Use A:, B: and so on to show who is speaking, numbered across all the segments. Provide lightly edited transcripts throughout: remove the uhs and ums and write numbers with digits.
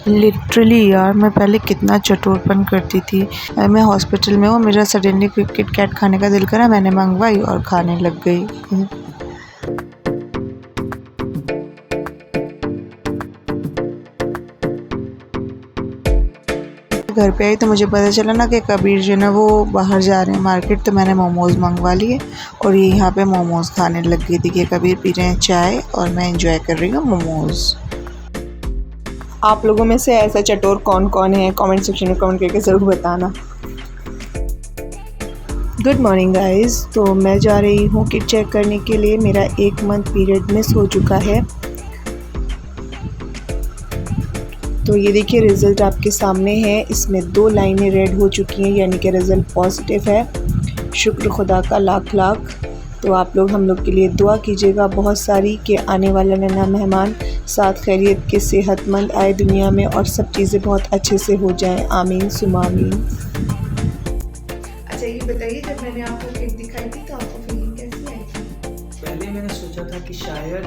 A: Literally यार, मैं पहले कितना चटोरपन करती थी। मैं हॉस्पिटल में हूँ, मेरा सडनली किट कैट खाने का दिल करा, मैंने मंगवाई और खाने लग गई। घर पे आई तो मुझे पता चला ना कि कबीर जो ना वो बाहर जा रहे हैं मार्केट, तो मैंने मोमोज़ मंगवा लिए और ये यहाँ पे मोमोज़ खाने लग गई थी कि कबीर पी रहे हैं चाय और मैं एंजॉय कर रही हूँ मोमोज़।
B: आप लोगों में से ऐसा चटोर कौन कौन है, कमेंट सेक्शन में कमेंट करके ज़रूर बताना। Good morning guys. तो मैं जा रही हूँ किट चेक करने के लिए। मेरा 1 मंथ पीरियड मिस हो चुका है। तो ये देखिए रिज़ल्ट आपके सामने है। इसमें 2 लाइनें रेड हो चुकी हैं, यानी कि रिज़ल्ट पॉजिटिव है। शुक्र खुदा का लाख लाख। तो आप लोग हम लोग के लिए दुआ कीजिएगा बहुत सारी कि आने वाला नन्हा मेहमान साथ खैरियत के सेहतमंद आए दुनिया में और सब चीज़ें बहुत अच्छे से हो जाएं। आमीन सुमा आमीन।
C: अच्छा ये बताइए, जब मैंने आपको किट दिखाई थी तो आपको फीलिंग कैसी आई थी?
D: पहले मैंने सोचा था कि शायद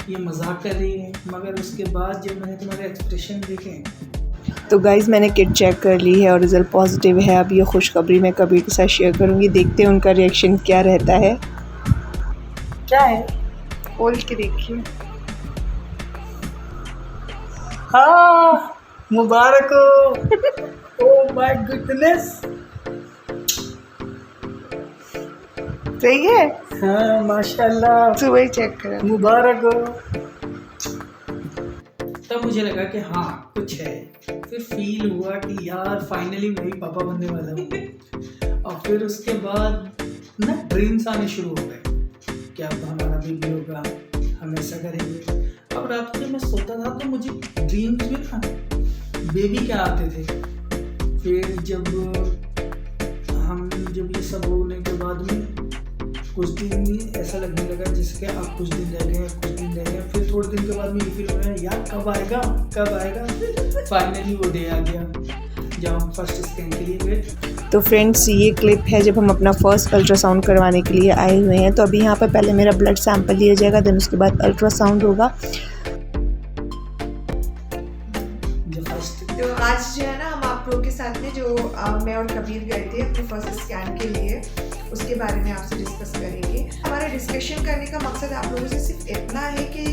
D: ये मजाक कर रही है, मगर उसके बाद जब मैंने तुम्हारे एक्सप्रेशन देखे
B: तो गाइज़ मैंने किट चेक कर ली है और रिज़ल्ट पॉजिटिव है। अब ये खुशखबरी मैं कबीर के साथ शेयर करूँगी। देखते हैं उनका रिएक्शन क्या रहता है।
D: क्या है?
B: खोल के देखिए।
D: हाँ, मुबारक हो। Oh my goodness.
B: सही है।
D: हाँ माशाल्लाह,
B: सुबह ही चेक करा।
D: मुबारक हो। तब मुझे लगा कि हाँ कुछ है। फिर फील हुआ कि यार फाइनली मैं भी पापा बनने वाला हूँ। और फिर उसके बाद ना ड्रीम्स आने शुरू हो गए कि अब हमारा बेबी होगा, हम ऐसा करेंगे। अब रात को जब मैं सोता था तो मुझे ड्रीम्स में ना बेबी क्या आते थे। फिर जब ये सब होने के बाद में कुछ दिन में ऐसा लगने लगा जैसे कि अब कुछ दिन रह गए। फिर थोड़े दिन के बाद में ये फील हो रहा है यार कब आएगा। फाइनली वो डे आ गया जब हम फर्स्ट स्कैन के लिए गए।
B: तो फ्रेंड्स ये क्लिप है जब हम अपना फर्स्ट अल्ट्रासाउंड करवाने के लिए आए हुए हैं। तो अभी यहाँ पर पहले मेरा ब्लड सैंपल लिया जाएगा, देन उसके बाद अल्ट्रासाउंड होगा।
C: तो आज जो है ना हम आप लोगों के साथ में जो मैं और कबीर गए थे अपने फर्स्ट स्कैन के लिए, उसके बारे में आपसे डिस्कस करेंगे। हमारा डिस्कशन करने का मकसद आप लोगों से सिर्फ इतना है कि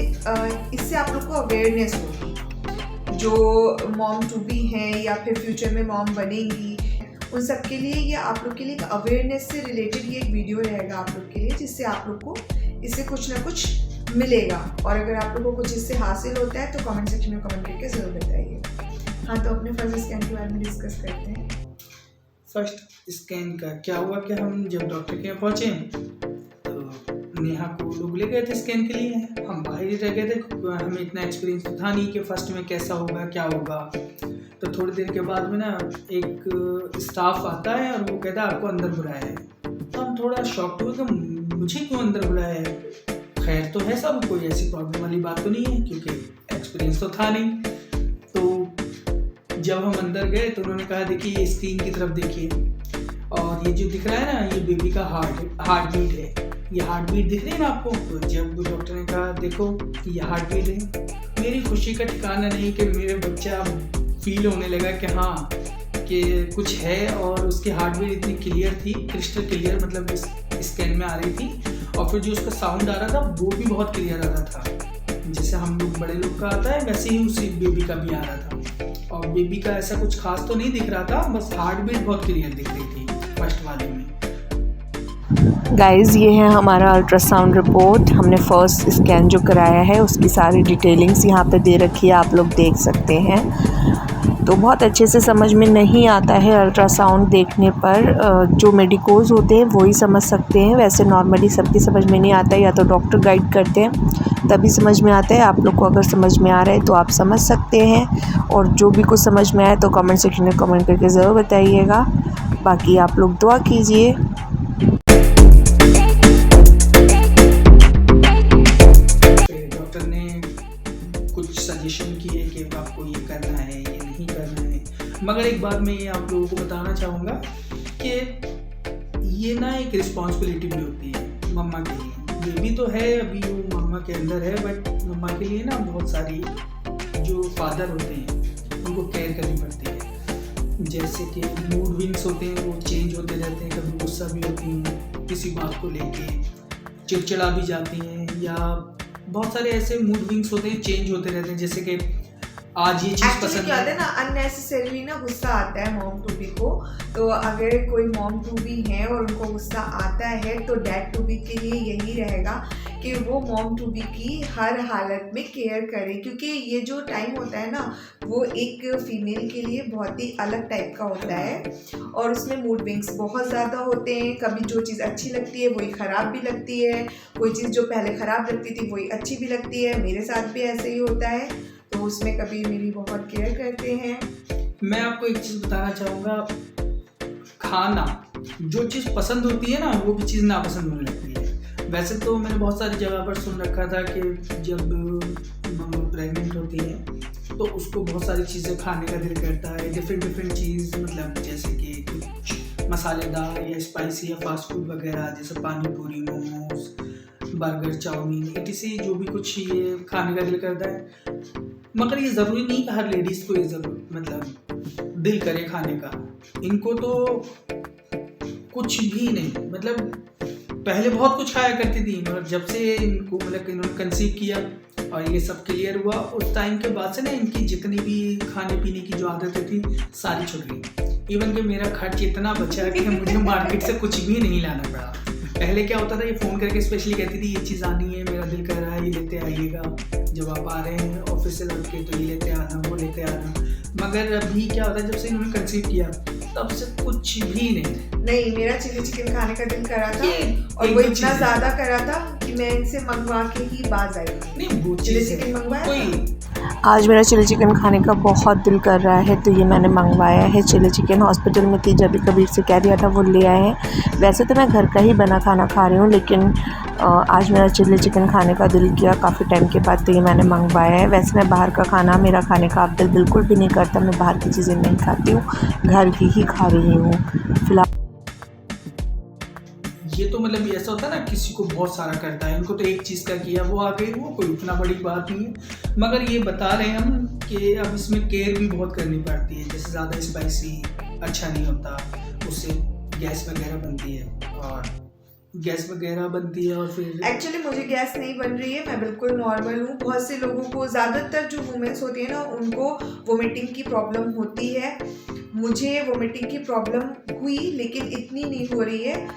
C: इससे आप लोग को अवेयरनेस होगी, जो मॉम टू बी हैं या फिर फ्यूचर में मॉम बनेंगी, उन सब के लिए ये आप लोग के लिए अवेयरनेस से रिलेटेड ये एक वीडियो रहेगा आप लोग के लिए, जिससे आप लोग को इससे कुछ ना कुछ मिलेगा। और अगर आप लोग को कुछ इससे हासिल होता है तो कमेंट सेक्शन में कमेंट करके ज़रूर बताइए। हाँ, तो अपने फर्स्ट स्कैन के बारे में डिस्कस करते हैं।
D: फर्स्ट स्कैन का क्या हुआ कि हम जब डॉक्टर के यहाँ पहुँचे तो नेहा को लोग ले गए थे स्कैन के लिए। हम बाहर ही रह गए थे, हमें इतना एक्सपीरियंस तो था नहीं कि फर्स्ट में कैसा होगा क्या होगा। तो थोड़ी देर के बाद में ना एक स्टाफ आता है और वो कहता है आपको अंदर बुलाया है। तो हम थोड़ा शॉक्ड हुए कि मुझे क्यों अंदर बुलाया है। खैर तो है सब, कोई ऐसी प्रॉब्लम वाली बात तो नहीं है क्योंकि एक्सपीरियंस तो था नहीं। तो जब हम अंदर गए तो उन्होंने कहा देखिए ये स्क्रीन की तरफ देखिए और ये जो दिख रहा है ना ये बेबी का हार्ट बीट है। ये हार्ट बीट दिख रही है ना आपको। तो जब डॉक्टर ने कहा देखो ये हार्ट बीट है, मेरी खुशी का ठिकाना नहीं कि मेरे बच्चा फील होने लगा कि हाँ कि कुछ है। और उसकी हार्ट बीट इतनी क्लियर थी, क्रिस्टल क्लियर, मतलब इस स्कैन में आ रही थी। और फिर जो उसका साउंड आ रहा था वो भी बहुत क्लियर आ रहा था, जैसे हम लोग बड़े लोग का आता है वैसे ही उसी बेबी का भी आ रहा था। और बेबी का ऐसा कुछ खास तो नहीं दिख रहा था, बस हार्ट बीट बहुत क्लियर दिख रही थी फर्स्ट वाले में।
B: गाइज़ ये है हमारा अल्ट्रासाउंड रिपोर्ट। हमने फर्स्ट स्कैन जो कराया है उसकी सारी डिटेलिंग्स यहाँ पे दे रखी है, आप लोग देख सकते हैं। तो बहुत अच्छे से समझ में नहीं आता है अल्ट्रासाउंड देखने पर, जो मेडिकोज होते हैं वही समझ सकते हैं। वैसे नॉर्मली सबकी समझ में नहीं आता है, या तो डॉक्टर गाइड करते हैं तभी समझ में आता है। आप लोग को अगर समझ में आ रहा है तो आप समझ सकते हैं, और जो भी कुछ समझ में आए तो कमेंट सेक्शन में कमेंट करके ज़रूर बताइएगा। बाकी आप लोग दुआ कीजिए।
D: डॉक्टर ने कुछ सजेशन किए कि आपको ये करना है ये नहीं करना है, मगर एक बात मैं ये आप लोगों को बताना चाहूँगा कि ये ना एक रिस्पॉन्सिबिलिटी भी होती है मम्मा के लिए। बेबी तो है अभी वो मम्मा के अंदर है, बट मम्मा के लिए ना बहुत सारी जो फादर होते हैं उनको केयर करनी पड़ती है। जैसे कि मूड विंग्स होते हैं, वो चेंज होते रहते हैं, कभी गुस्सा भी होती हैं किसी बात को लेके, चिड़चिड़ा भी जाती हैं, या बहुत सारे ऐसे मूड विंग्स होते हैं, चेंज होते रहते हैं। जैसे कि आज ये चीज़ पसंद
C: क्या होता है ना, अननेसेसरी ना गुस्सा आता है मॉम टू बी को। तो अगर कोई मॉम टू बी है और उनको गुस्सा आता है तो डैड टू बी के लिए यही रहेगा कि वो मॉम टू बी की हर हालत में केयर करे, क्योंकि ये जो टाइम होता है ना वो एक फीमेल के लिए बहुत ही अलग टाइप का होता है और उसमें मूड विंग्स बहुत ज़्यादा होते हैं। कभी जो चीज़ अच्छी लगती है वही ख़राब भी लगती है, कोई चीज़ जो पहले ख़राब लगती थी वही अच्छी भी लगती है। मेरे साथ भी ऐसे ही होता है, तो उसमें कभी मेरी बहुत केयर करते हैं।
D: मैं आपको एक चीज़ बताना चाहूँगा, खाना जो चीज़ पसंद होती है ना वो भी चीज़ नापसंद होने लगती है। वैसे तो मैंने बहुत सारी जगह पर सुन रखा था कि जब प्रेग्नेंट होती है तो उसको बहुत सारी चीज़ें खाने का दिल करता है, डिफरेंट चीज़, मतलब जैसे कि कुछ मसालेदार या स्पाइसी या फास्ट फूड वगैरह, जैसे पानी पूरी, मोमोज, बर्गर, चाउमीन, etc जो भी कुछ ये खाने का दिल करता है। मगर ये ज़रूरी नहीं कि हर लेडीज़ को ये ज़रूर मतलब दिल करे खाने का। इनको तो कुछ भी नहीं, मतलब पहले बहुत कुछ खाया करती थी, मगर जब से इनको मतलब इन्होंने कंसीव किया और ये सब क्लियर हुआ, उस टाइम के बाद से ना इनकी जितनी भी खाने पीने की जो आदतें थी सारी छूट गई। इवन कि मेरा खर्च इतना बचा कि मुझे मार्केट से कुछ भी नहीं लाना पड़ा। पहले क्या होता था, ये फ़ोन करके स्पेशली कहती थी ये चीज़ आनी है, मेरा दिल कर रहा है, ये लेते आइएगा, जब आप आ रहे हैं ऑफिस से लौट के तो ये लेते आना, वो लेते आना। मगर अभी क्या होता है, जब से इन्होंने कंसीव किया तब से कुछ भी नहीं।
C: मेरा चिली चिकन खाने का दिल करा था और वो इतना ज़्यादा करा था कि मैं इनसे मंगवा के ही बाज आई।
D: नहीं, वो
C: चिली चिकन मंगवाया
B: आज मेरा चिली चिकन खाने का बहुत दिल कर रहा है, तो ये मैंने मंगवाया है। चिली चिकन हॉस्पिटल में थी, जब भी कबीर से कह दिया था वो ले आए हैं। वैसे तो मैं घर का ही बना खाना खा रही हूँ, लेकिन आज मेरा चिली चिकन खाने का दिल किया काफ़ी टाइम के बाद, तो ये मैंने मंगवाया है। वैसे मैं बाहर का खाना मेरा खाने का अब दिल बिल्कुल भी नहीं करता, मैं बाहर की चीज़ें नहीं खाती हूँ, घर की ही खा रही हूँ फिलहाल।
D: ये तो मतलब ऐसा होता है ना, किसी को बहुत सारा करता है, इनको तो एक चीज़ का किया वो आ गई, वो कोई उतना बड़ी बात नहीं है। मगर ये बता रहे हैं हम कि अब इसमें केयर भी बहुत करनी पड़ती है। जैसे ज़्यादा स्पाइसी अच्छा नहीं होता, उससे गैस वगैरह बनती है और फिर
C: एक्चुअली मुझे गैस नहीं बन रही है, मैं बिल्कुल नॉर्मल हूँ। बहुत से लोगों को, ज़्यादातर जो वुमेन्स होती है ना, उनको वोमिटिंग की प्रॉब्लम होती है। मुझे वोमिटिंग की प्रॉब्लम हुई लेकिन इतनी नहीं हो रही है।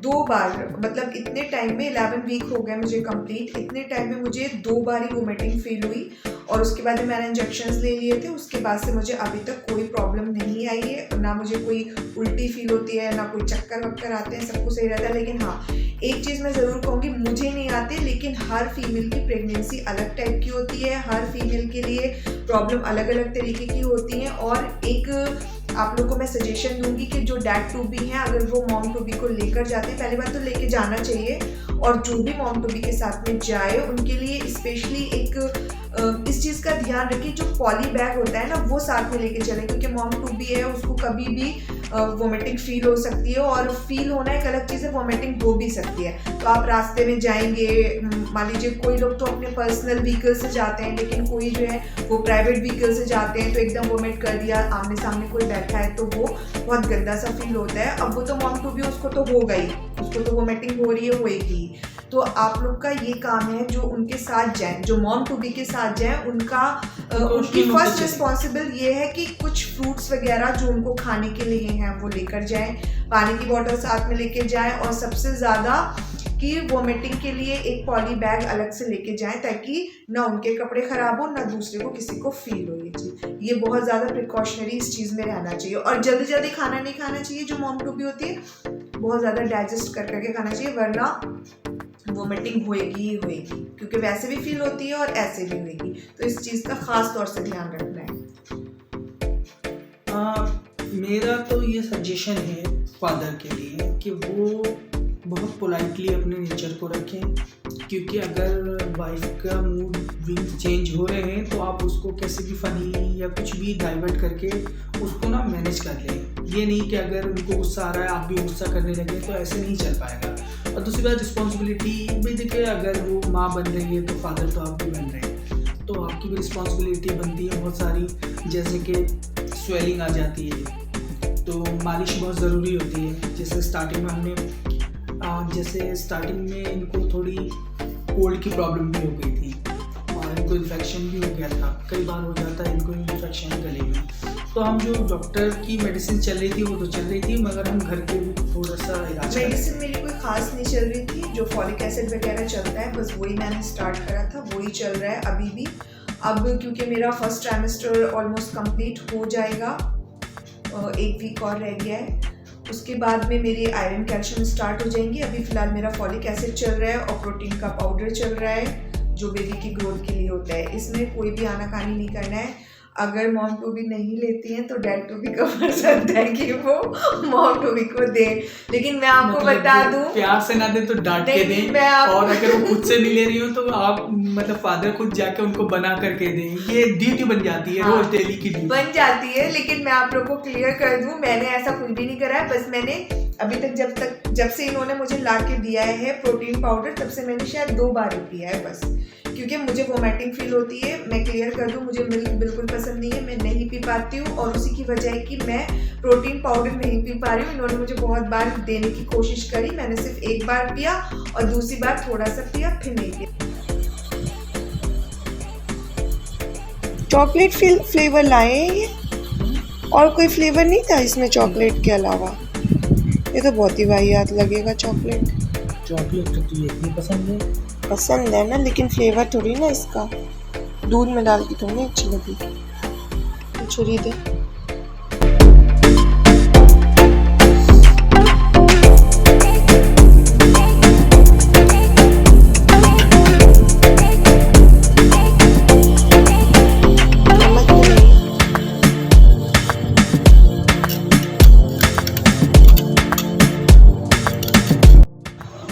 C: 2 बार, मतलब इतने टाइम में 11 वीक हो गए मुझे कंप्लीट, इतने टाइम में मुझे 2 बार ही वोमिटिंग फील हुई और उसके बाद मैंने इंजेक्शंस ले लिए थे। उसके बाद से मुझे अभी तक कोई प्रॉब्लम नहीं आई है, ना मुझे कोई उल्टी फील होती है, ना कोई चक्कर वक्कर आते हैं, सब कुछ सही रहता है। लेकिन हाँ, एक चीज़ मैं ज़रूर कहूँगी, मुझे नहीं आते, लेकिन हर फीमेल की प्रेगनेंसी अलग टाइप की होती है, हर फीमेल के लिए प्रॉब्लम अलग अलग तरीके की होती है। और एक आप लोग को मैं सजेशन दूंगी कि जो डैड टू बी हैं, अगर वो मॉम टू बी को लेकर जाते हैं, पहली बात तो लेके जाना चाहिए, और जो भी मॉम टू बी के साथ में जाए उनके लिए स्पेशली एक इस चीज़ का ध्यान रखिए, जो पॉली बैग होता है ना वो साथ में लेके चलें, क्योंकि मॉम टू बी है, उसको कभी भी वोमिटिंग फील हो सकती है, और फील होना एक अलग चीज़ है, वोमिटिंग हो भी सकती है। तो आप रास्ते में जाएंगे, मान लीजिए कोई लोग तो अपने पर्सनल व्हीकल से जाते हैं, लेकिन कोई जो है वो प्राइवेट व्हीकल से जाते हैं, तो एकदम वोमिट कर दिया, आमने सामने कोई बैठा है तो वो बहुत गंदा सा फील होता है। अब वो तो मॉम टू बी, उसको तो हो गई, उसको तो वोमिटिंग हो रही है, होएगी। तो आप लोग का ये काम है, जो उनके साथ जाएं, जो मॉम टू बी के साथ जाएं, उनकी फर्स्ट रिस्पॉन्सिबल ये है कि कुछ फ्रूट्स वगैरह जो उनको खाने के लिए हैं वो लेकर जाएं, पानी की बोतल साथ में लेके जाएं, और सबसे ज़्यादा कि वोमिटिंग के लिए एक पॉली बैग अलग से लेके जाएं, ताकि ना उनके कपड़े ख़राब हो, ना दूसरे को किसी को फील हो। ये चीज़, ये बहुत ज़्यादा प्रिकॉशनरी इस चीज़ में रहना चाहिए। और जल्दी जल्दी खाना नहीं खाना चाहिए, जो मॉम टू बी होती है, बहुत ज़्यादा डाइजेस्ट कर करके खाना चाहिए, वरना वोमिटिंग होएगी ही होएगी, क्योंकि वैसे भी फील होती है और ऐसे भी होएगी। तो इस चीज़ का ख़ास तौर से ध्यान रखना है।
D: मेरा तो ये सजेशन है फादर के लिए कि वो बहुत पोलाइटली अपने नेचर को रखें, क्योंकि अगर वाइफ का मूड विंग चेंज हो रहे हैं तो आप उसको कैसे भी फनी या कुछ भी डाइवर्ट करके उसको ना मैनेज कर लें। ये नहीं कि अगर उनको गुस्सा आ रहा है आप भी गुस्सा करने लगे, तो ऐसे नहीं चल पाएगा। और दूसरी बात, रिस्पॉन्सिबिलिटी भी देखिए, अगर वो माँ बन रही है तो फादर तो आप भी बन रहे हैं, तो आपकी भी रिस्पॉन्सिबिलिटी बनती है बहुत सारी, जैसे कि स्वेलिंग आ जाती है तो मालिश बहुत ज़रूरी होती है। जैसे स्टार्टिंग में इनको थोड़ी कोल्ड की प्रॉब्लम भी हो गई थी और इनको इन्फेक्शन भी हो गया था, कई बार हो जाता है इनको इन्फेक्शन गले में। तो हम जो डॉक्टर की मेडिसिन चल रही थी वो तो चल रही थी, मगर हम घर पे भी थोड़ा सा इलाज
C: मेडिसिन मेरी कोई खास नहीं चल रही थी, जो फॉलिक एसिड वगैरह चलता है बस वही मैंने स्टार्ट करा था, वही चल रहा है अभी भी। अब क्योंकि मेरा फर्स्ट ट्राइमेस्टर ऑलमोस्ट कंप्लीट हो जाएगा, 1 वीक और रह गया है, उसके बाद में मेरी आयरन कैल्शियम स्टार्ट हो जाएंगी। अभी फ़िलहाल मेरा फॉलिक एसिड चल रहा है और प्रोटीन का पाउडर चल रहा है जो बेबी की ग्रोथ के लिए होता है। इसमें कोई भी आनाकानी नहीं करना है। अगर मॉम टू बी नहीं लेती हैं तो डैड टू बी का फर्ज बनता है कि वो मॉम टू बी को दें, लेकिन मैं आपको
D: मतलब
C: बता दूं,
D: प्यार से ना दें तो डांट के दें, और अगर वो खुद से नहीं ले रही हो तो आप मतलब फादर खुद जाके उनको बना करके दें। ये ड्यूटी बन जाती है, रोज डेली की ड्यूटी
C: बन जाती है। लेकिन मैं आप लोगों को क्लियर कर दूं, मैंने ऐसा कुछ भी नहीं करा है। बस मैंने अभी तक जब से इन्होंने मुझे ला के दिया है प्रोटीन पाउडर, तब से मैंने शायद 2 बार ही पिया है बस, क्योंकि मुझे वोमिटिंग फील होती है। मैं क्लियर कर दूं, मुझे मिल्क बिल्कुल पसंद नहीं है, मैं नहीं पी पाती हूँ, और उसी की वजह है कि मैं प्रोटीन पाउडर नहीं पी पा रही हूँ। इन्होंने मुझे बहुत बार देने की कोशिश करी, मैंने सिर्फ 1 बार पिया और दूसरी बार थोड़ा सा पिया, फिर नहीं पिया।
A: चॉकलेट फ्लेवर लाए हैं ये, और कोई फ्लेवर नहीं था इसमें चॉकलेट के अलावा? ये तो बहुत ही वाहियात लगेगा। चॉकलेट
D: तो तुझे इतनी
A: पसंद है ना, लेकिन फ्लेवर थोड़ी ना इसका दूध में डाल के थोड़ी अच्छी लगी। छुरी दे।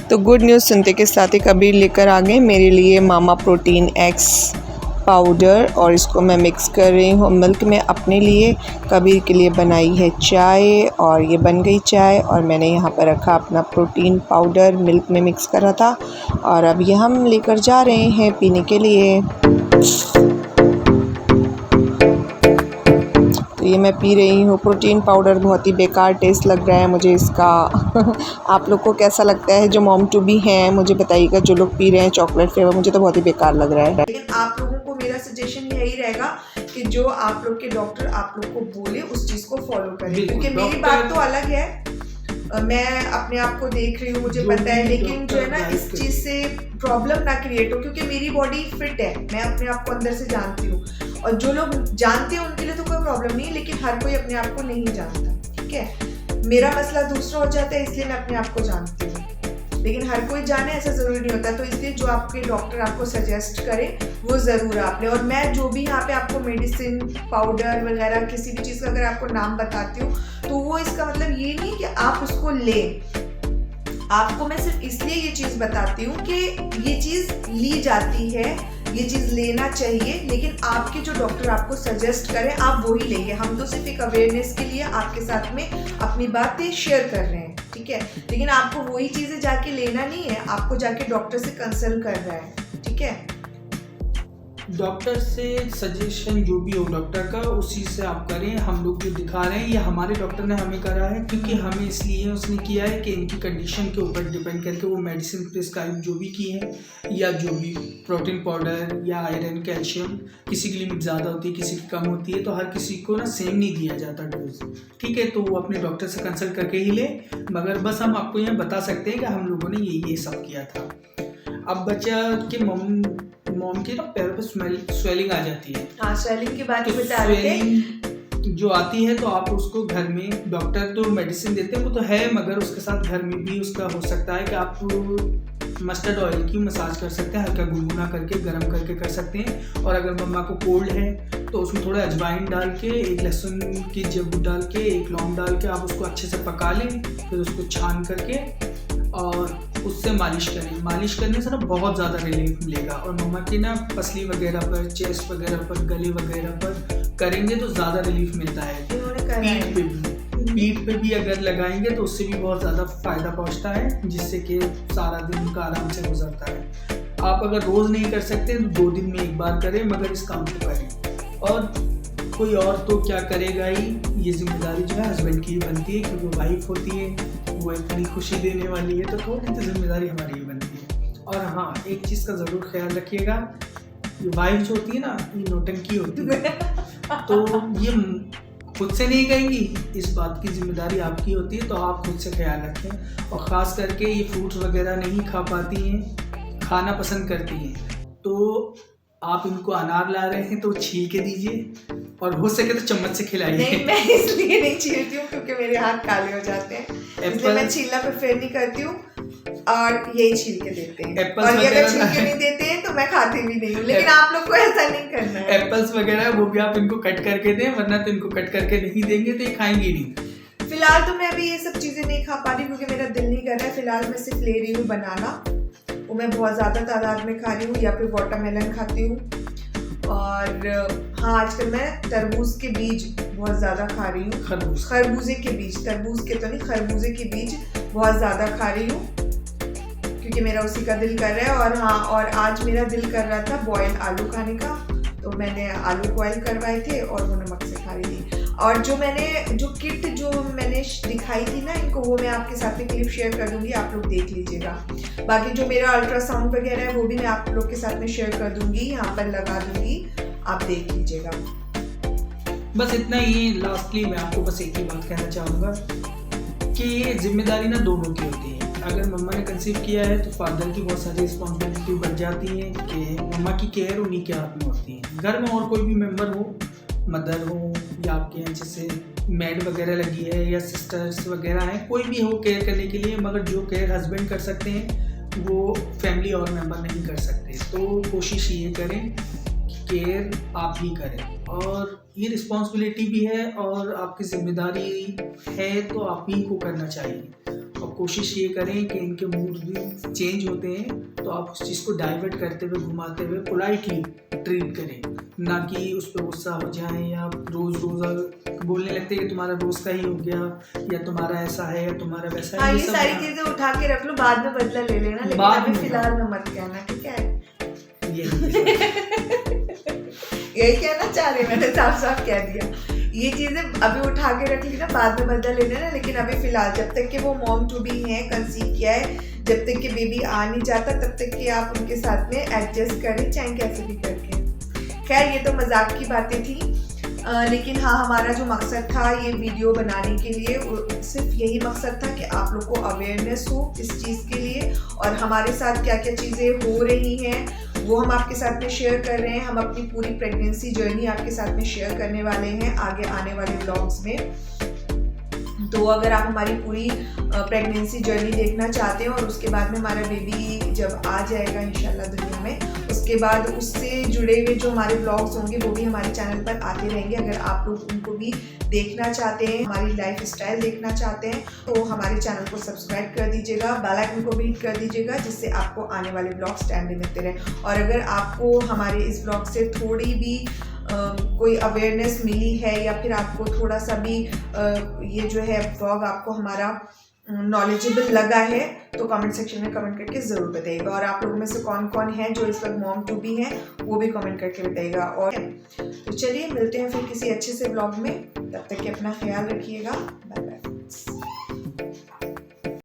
A: तो गुड न्यूज़ सुनते के साथ ही कबीर लेकर आ गए मेरे लिए मामा प्रोटीन एक्स पाउडर, और इसको मैं मिक्स कर रही हूँ मिल्क में अपने लिए। कबीर के लिए बनाई है चाय, और ये बन गई चाय, और मैंने यहाँ पर रखा अपना प्रोटीन पाउडर मिल्क में मिक्स करा था, और अब ये हम लेकर जा रहे हैं पीने के लिए। तो ये मैं पी रही हूँ प्रोटीन पाउडर। बहुत ही बेकार टेस्ट लग रहा है मुझे इसका। आप लोग को कैसा लगता है जो मॉम टू बी हैं, मुझे बताइएगा। जो लोग पी रहे हैं चॉकलेट फ्लेवर, मुझे तो बहुत ही बेकार लग रहा है।
C: लेकिन आप लोगों को मेरा सजेशन यही रहेगा कि जो आप लोग के डॉक्टर आप लोग को बोले उस चीज़ को फॉलो करें, क्योंकि मेरी बात तो अलग है, मैं अपने आप को देख रही हूँ, मुझे पता है, लेकिन जो है ना इस चीज़ से प्रॉब्लम ना क्रिएट हो, क्योंकि मेरी बॉडी फिट है, मैं अपने आप को अंदर से जानती हूँ। और जो लोग जानते हैं उनके लिए तो कोई प्रॉब्लम नहीं है, लेकिन हर कोई अपने आप को नहीं जानता, ठीक है। मेरा मसला दूसरा हो जाता है, इसलिए मैं अपने आप को जानती हूँ, लेकिन हर कोई जाने ऐसा ज़रूरी नहीं होता। तो इसलिए जो आपके डॉक्टर आपको सजेस्ट करें वो ज़रूर आप लें। और मैं जो भी यहाँ पे आपको मेडिसिन पाउडर वगैरह किसी भी चीज़ का अगर आपको नाम बताती हूँ, तो वो इसका मतलब ये नहीं कि आप उसको लें। आपको मैं सिर्फ इसलिए ये चीज़ बताती हूँ कि ये चीज़ ली जाती है, ये चीज़ लेना चाहिए, लेकिन आपके जो डॉक्टर आपको सजेस्ट करें आप वही लेंगे। हम तो सिर्फ एक अवेयरनेस के लिए आपके साथ में अपनी बातें शेयर कर रहे हैं, ठीक है। लेकिन आपको वही चीज़ें जाके लेना नहीं है, आपको जाके डॉक्टर से कंसल्ट कर रहा है, ठीक है।
D: डॉक्टर से सजेशन जो भी हो डॉक्टर का, उसी से आप करें। हम लोग जो दिखा रहे हैं ये हमारे डॉक्टर ने हमें करा है, क्योंकि हमें इसलिए उसने किया है कि इनकी कंडीशन के ऊपर डिपेंड करके वो मेडिसिन प्रिस्क्राइब जो भी की है, या जो भी प्रोटीन पाउडर या आयरन कैल्शियम, किसी की लिमिट ज़्यादा होती है, किसी की कम होती है, तो हर किसी को ना सेम नहीं दिया जाता डोज, ठीक है। तो वो अपने डॉक्टर से कंसल्ट करके ही ले, मगर बस हम आपको यहाँ बता सकते हैं कि हम लोगों ने ये सब किया था। अब बच्चा के मॉम की ना पैरों पे स्वेलिंग आ जाती है।
C: हाँ, स्वेलिंग की बात
D: तो
C: बता रहे थे।
D: स्वेलिंग जो आती है तो आप उसको घर में, डॉक्टर तो मेडिसिन देते हैं वो तो है, मगर उसके साथ घर में भी उसका हो सकता है कि आप मस्टर्ड ऑयल की मसाज कर सकते हैं, हल्का गुनगुना करके गर्म करके कर सकते हैं। और अगर मम्मा को कोल्ड है तो उसमें थोड़ा अजवाइन डाल के, 1 लहसुन की जब डाल के, 1 लौंग डाल के आप उसको अच्छे से पका लें, फिर उसको छान करके और उससे मालिश करें। मालिश करने से ना बहुत ज़्यादा रिलीफ मिलेगा। और मम्मा की ना पसली वगैरह पर, चेस्ट वगैरह पर, गले वगैरह पर करेंगे तो ज़्यादा रिलीफ मिलता है। पीठ पे भी अगर लगाएंगे तो उससे भी बहुत ज़्यादा फ़ायदा पहुंचता है, जिससे कि सारा दिन उनका आराम से गुजरता है। आप अगर रोज़ नहीं कर सकते तो 2 दिन में एक बार करें, मगर इस काम को करें। और कोई और तो क्या करेगा ही, ये जिम्मेदारी जो है हस्बैंड की ही बनती है, क्योंकि वाइफ होती है, वो इतनी खुशी देने वाली है, तो थोड़ी तो जिम्मेदारी हमारी ही बनती है। और हाँ, एक चीज़ का ज़रूर ख्याल रखिएगा, ये वाइफ जो होती है ना, ये नौटंकी होती है, तो ये खुद से नहीं कहेंगी, इस बात की जिम्मेदारी आपकी होती है, तो आप खुद से ख्याल रखें। और ख़ास करके ये फ्रूट्स वगैरह नहीं खा पाती हैं, खाना पसंद करती हैं, तो आप इनको अनार ला रहे हैं तो छील के दीजिए, और हो सके तो चम्मच से खिलाइए।
C: नहीं, मैं इसलिए नहीं छीलती हूँ क्योंकि मेरे हाथ काले हो जाते हैं, इसलिए मैं छीलना प्रेफर नहीं करती हूँ, और यही छील के देते हैं। और ये अगर छील के नहीं देते हैं तो मैं खाती भी नहीं हूँ, लेकिन आप लोग को ऐसा नहीं करना है।
D: एप्पल्स वगैरह वो भी आप इनको कट करके दें, वरना तो इनको कट करके नहीं देंगे तो ये खाएंगे नहीं।
C: फिलहाल तो मैं अभी ये सब चीज़ें नहीं खा पा रही क्योंकि मेरा दिल नहीं कर रहा है। फिलहाल मैं सिर्फ ले रही हूँ बनाना, वो मैं बहुत ज़्यादा तादाद में खा रही हूँ, या फिर वाटरमेलन खाती हूँ। और हाँ, आजकल मैं तरबूज के बीज बहुत ज़्यादा खा रही हूँ, खरबूजे के बीज, तरबूज के तो नहीं, खरबूजे के बीज बहुत ज़्यादा खा रही हूँ क्योंकि मेरा उसी का दिल कर रहा है। और हाँ, और आज मेरा दिल कर रहा था बॉयल आलू खाने का, तो मैंने आलू बॉयल करवाए थे और वो नमक से खा रही थी। और जो किट जो मैंने दिखाई थी ना इनको, वो मैं आपके साथ में क्लिप शेयर कर दूंगी, आप लोग देख लीजिएगा। बाकी जो मेरा अल्ट्रासाउंड वगैरह है वो भी मैं आप लोग के साथ में शेयर कर दूंगी, यहाँ पर लगा दूंगी, आप देख लीजिएगा।
D: बस इतना ही। लास्टली मैं आपको बस एक ही बात कहना चाहूँगा कि ये जिम्मेदारी ना दोनों की होती है। अगर मम्मा ने कंसीव किया है तो फादर की बहुत सारी रिस्पॉन्सिबिलिटी बढ़ जाती है कि मम्मा की केयर उन्हीं के हाथ में होती है। घर में और कोई भी मेंबर हो, मदर हो या आपके यहाँ जैसे मैड वगैरह लगी है या सिस्टर्स वगैरह हैं, कोई भी हो केयर करने के लिए, मगर जो केयर हस्बैंड कर सकते हैं वो फैमिली और मेंबर नहीं कर सकते। तो कोशिश ये करें कि केयर आप ही करें, और ये रिस्पॉन्सिबिलिटी भी है और आपकी जिम्मेदारी है, तो आप ही को करना चाहिए। और कोशिश ये करें कि इनके मूड भी चेंज होते हैं तो आप उस चीज़ को डाइवर्ट करते हुए, घुमाते हुए पोलाइटली ट्रीट करें, ना कि उस पर गुस्सा हो जाए या रोज़ बोलने लगते हैं कि तुम्हारा रोज़ का ही हो गया, या तुम्हारा ऐसा है या तुम्हारा वैसा है।
C: ये सारी चीज़ें उठा के रख लो, बाद में बदला ले लेना, लेकिन अभी फिलहाल में मत कहना, ठीक है? यही कहना चाह रहे, मैंने साफ साफ कह दिया। ये चीज़ें अभी उठा के रख ली ना, बाद में बदला लेना ना, लेकिन अभी फिलहाल जब तक कि वो मॉम टू बी है, कंसीव किया है, जब तक कि बेबी आ नहीं जाता तब तक कि आप उनके साथ में एडजस्ट करें, चाहे कैसे भी करके। खैर, ये तो मजाक की बातें थी, लेकिन हाँ, हमारा जो मकसद था ये वीडियो बनाने के लिए, सिर्फ यही मकसद था कि आप लोग को अवेयरनेस हो इस चीज़ के लिए, और हमारे साथ क्या क्या चीज़ें हो रही हैं वो हम आपके साथ में शेयर कर रहे हैं। हम अपनी पूरी प्रेगनेंसी जर्नी आपके साथ में शेयर करने वाले हैं आगे आने वाले व्लॉग्स में। तो अगर आप हमारी पूरी प्रेगनेंसी जर्नी देखना चाहते हैं और उसके बाद में हमारा बेबी जब आ जाएगा इंशाल्लाह दुनिया में, उसके बाद उससे जुड़े हुए जो हमारे ब्लॉग्स होंगे वो भी हमारे चैनल पर आते रहेंगे। अगर आप लोग उनको भी देखना चाहते हैं, हमारी लाइफ स्टाइल देखना चाहते हैं, तो हमारे चैनल को सब्सक्राइब कर दीजिएगा, बेल आइकन को भी हिट कर दीजिएगा, जिससे आपको आने वाले ब्लॉग्स टाइमली मिलते रहें। और अगर आपको हमारे इस ब्लॉग से थोड़ी भी कोई अवेयरनेस मिली है या फिर आपको थोड़ा सा भी ये जो है ब्लॉग आपको हमारा नॉलेजेबल लगा है, तो कमेंट सेक्शन में कमेंट करके ज़रूर बताइएगा। और आप लोगों में से कौन कौन है जो इस वक्त मॉम टू बी हैं वो भी कमेंट करके बताइएगा। और तो चलिए मिलते हैं फिर किसी अच्छे से ब्लॉग में, तब तक के अपना ख्याल रखिएगा। Bye bye.